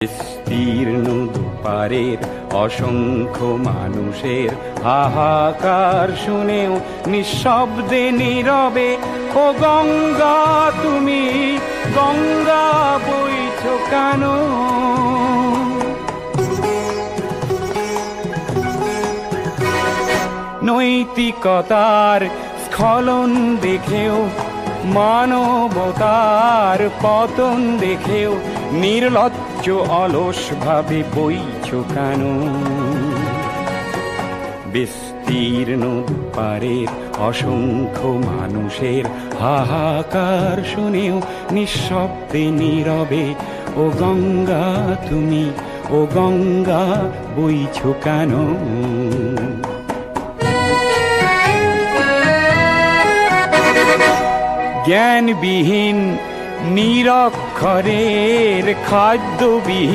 বিস্তীর্ণ দুপারের অসংখ্য মানুষের হাহাকার শুনেও নিঃশব্দে নীরবে ও গঙ্গা তুমি গঙ্গা বইছো কেন? নৈতিকতার স্খলন দেখেও মানবতার পতন দেখেও নির্লজ্জ অলস ভাবে বইছো কেন? বিস্তীর্ণ দুপারের অসংখ্য মানুষের হাহাকার শুনেও নিঃশব্দে নীরবে ও গঙ্গা তুমি ও গঙ্গা বইছো কেন? জ্ঞানবিহীন নিরক্ষরের খাদ্যবিহীন